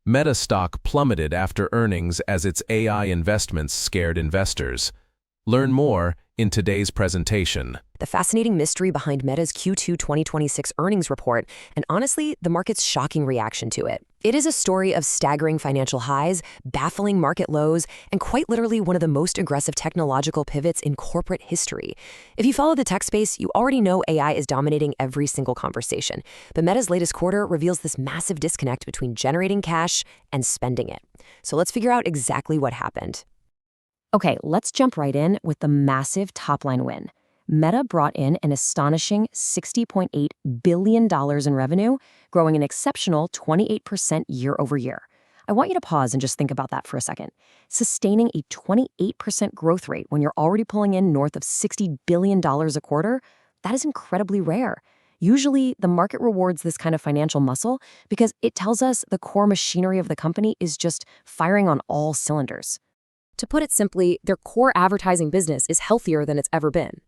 Meta stock plummeted after earnings as its AI investments scared investors. Learn more in today's presentation. The fascinating mystery behind Meta's Q2 2026 earnings report, and honestly, the market's shocking reaction to it. It is a story of staggering financial highs, baffling market lows, and quite literally one of the most aggressive technological pivots in corporate history. If you follow the tech space, you already know AI is dominating every single conversation. But Meta's latest quarter reveals this massive disconnect between generating cash and spending it. So let's figure out exactly what happened. Okay, let's jump right in with the massive top-line win. Meta brought in an astonishing $60.8 billion in revenue, growing an exceptional 28% year over year. I want you to pause and just think about that for a second. Sustaining a 28% growth rate when you're already pulling in north of $60 billion a quarter, that is incredibly rare. Usually, the market rewards this kind of financial muscle because it tells us the core machinery of the company is just firing on all cylinders. To put it simply, their core advertising business is healthier than it's ever been.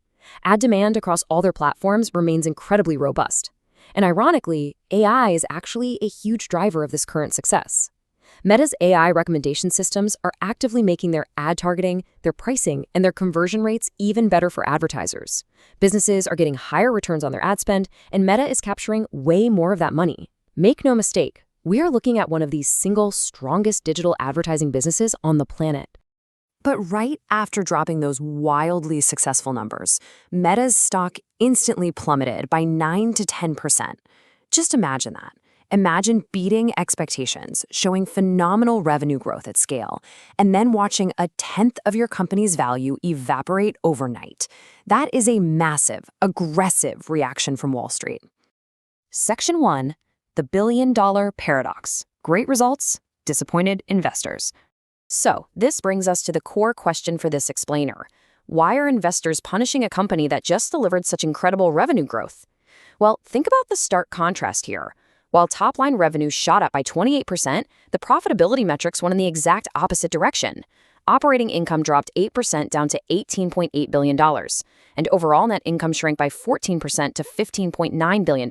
Ad demand across all their platforms remains incredibly robust. And ironically, AI is actually a huge driver of this current success. Meta's AI recommendation systems are actively making their ad targeting, their pricing, and their conversion rates even better for advertisers. Businesses are getting higher returns on their ad spend, and Meta is capturing way more of that money. Make no mistake, we are looking at one of the single strongest digital advertising businesses on the planet. But right after dropping those wildly successful numbers, Meta's stock instantly plummeted by 9 to 10%. Just imagine that. Imagine beating expectations, showing phenomenal revenue growth at scale, and then watching a tenth of your company's value evaporate overnight. That is a massive, aggressive reaction from Wall Street. Section 1, the billion-dollar paradox. Great results, disappointed investors. So, this brings us to the core question for this explainer. Why are investors punishing a company that just delivered such incredible revenue growth? Well, think about the stark contrast here. While top-line revenue shot up by 28%, the profitability metrics went in the exact opposite direction. Operating income dropped 8% down to $18.8 billion, and overall net income shrank by 14% to $15.9 billion.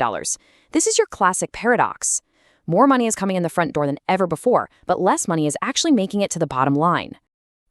This is your classic paradox. More money is coming in the front door than ever before, but less money is actually making it to the bottom line.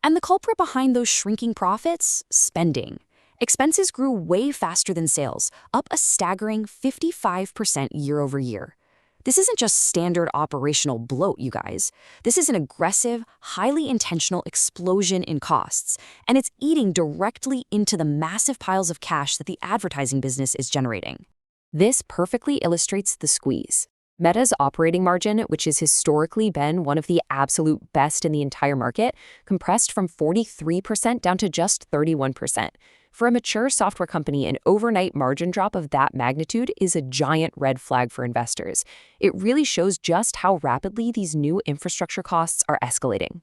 And the culprit behind those shrinking profits? Spending. Expenses grew way faster than sales, up a staggering 55% year over year. This isn't just standard operational bloat, you guys. This is an aggressive, highly intentional explosion in costs, and it's eating directly into the massive piles of cash that the advertising business is generating. This perfectly illustrates the squeeze. Meta's operating margin, which has historically been one of the absolute best in the entire market, compressed from 43% down to just 31%. For a mature software company, an overnight margin drop of that magnitude is a giant red flag for investors. It really shows just how rapidly these new infrastructure costs are escalating.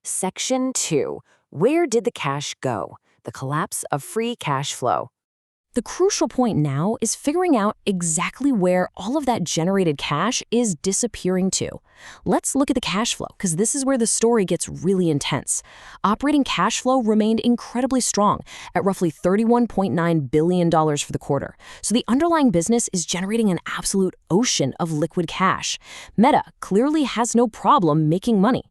Section 2. Where did the cash go? The collapse of free cash flow. The crucial point now is figuring out exactly where all of that generated cash is disappearing to. Let's look at the cash flow, because this is where the story gets really intense. Operating cash flow remained incredibly strong at roughly $31.9 billion for the quarter. So the underlying business is generating an absolute ocean of liquid cash. Meta clearly has no problem making money.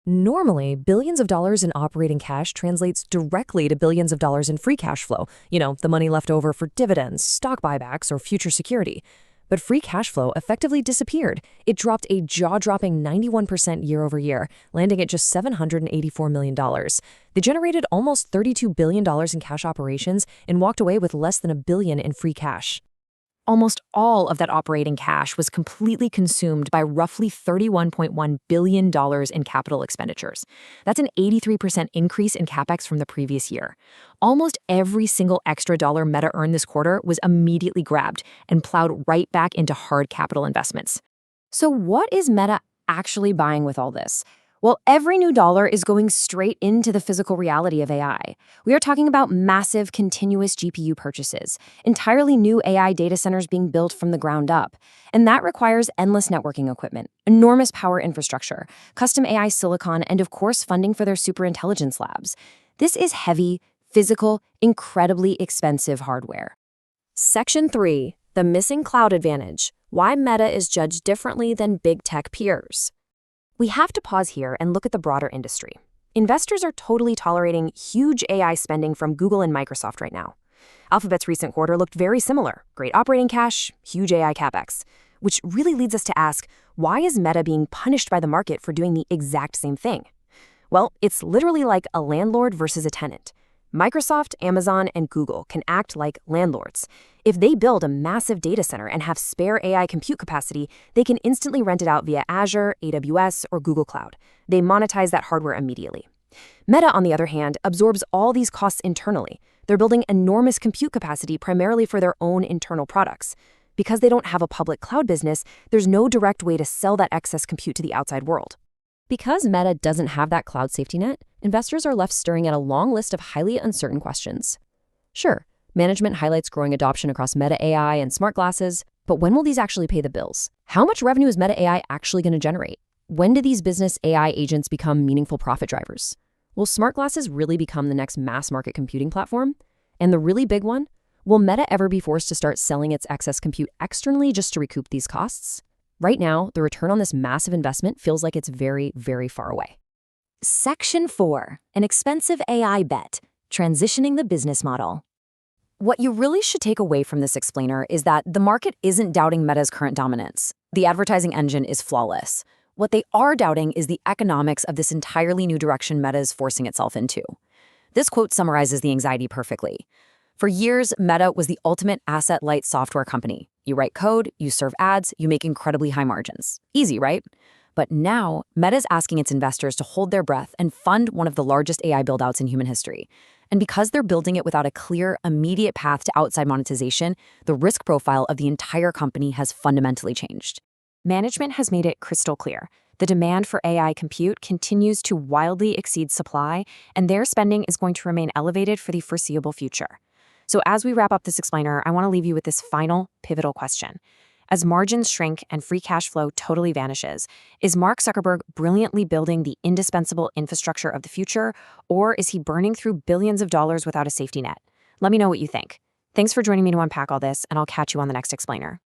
Normally, billions of dollars in operating cash translates directly to billions of dollars in free cash flow, the money left over for dividends, stock buybacks, or future security. But free cash flow effectively disappeared. It dropped a jaw-dropping 91% year over year, landing at just $784 million. They generated almost $32 billion in cash operations and walked away with less than $1 billion in free cash. Almost all of that operating cash was completely consumed by roughly $31.1 billion in capital expenditures. That's an 83% increase in CapEx from the previous year. Almost every single extra dollar Meta earned this quarter was immediately grabbed and plowed right back into hard capital investments. So what is Meta actually buying with all this? Well, every new dollar is going straight into the physical reality of AI. We are talking about massive, continuous GPU purchases, entirely new AI data centers being built from the ground up. And that requires endless networking equipment, enormous power infrastructure, custom AI silicon, and of course, funding for their superintelligence labs. This is heavy, physical, incredibly expensive hardware. Section 3. The missing cloud advantage. Why Meta is judged differently than big tech peers. We have to pause here and look at the broader industry. Investors are totally tolerating huge AI spending from Google and Microsoft right now. Alphabet's recent quarter looked very similar. Great operating cash, huge AI capex. Which really leads us to ask, why is Meta being punished by the market for doing the exact same thing? Well, it's literally like a landlord versus a tenant. Microsoft, Amazon, and Google can act like landlords. If they build a massive data center and have spare AI compute capacity, they can instantly rent it out via Azure, AWS, or Google Cloud. They monetize that hardware immediately. Meta, on the other hand, absorbs all these costs internally. They're building enormous compute capacity primarily for their own internal products. Because they don't have a public cloud business, there's no direct way to sell that excess compute to the outside world. Because Meta doesn't have that cloud safety net, investors are left staring at a long list of highly uncertain questions. Sure, management highlights growing adoption across Meta AI and smart glasses, but when will these actually pay the bills? How much revenue is Meta AI actually going to generate? When do these business AI agents become meaningful profit drivers? Will smart glasses really become the next mass market computing platform? And the really big one, will Meta ever be forced to start selling its excess compute externally just to recoup these costs? Right now, the return on this massive investment feels like it's very, very far away. Section 4. An expensive AI bet. Transitioning the business model. What you really should take away from this explainer is that the market isn't doubting Meta's current dominance. The advertising engine is flawless. What they are doubting is the economics of this entirely new direction Meta is forcing itself into. This quote summarizes the anxiety perfectly. For years, Meta was the ultimate asset-light software company. You write code, you serve ads, you make incredibly high margins. Easy, right? But now, Meta's asking its investors to hold their breath and fund one of the largest AI buildouts in human history. And because they're building it without a clear, immediate path to outside monetization, the risk profile of the entire company has fundamentally changed. Management has made it crystal clear. The demand for AI compute continues to wildly exceed supply, and their spending is going to remain elevated for the foreseeable future. So as we wrap up this explainer, I want to leave you with this final pivotal question. As margins shrink and free cash flow totally vanishes, is Mark Zuckerberg brilliantly building the indispensable infrastructure of the future, or is he burning through billions of dollars without a safety net? Let me know what you think. Thanks for joining me to unpack all this, and I'll catch you on the next explainer.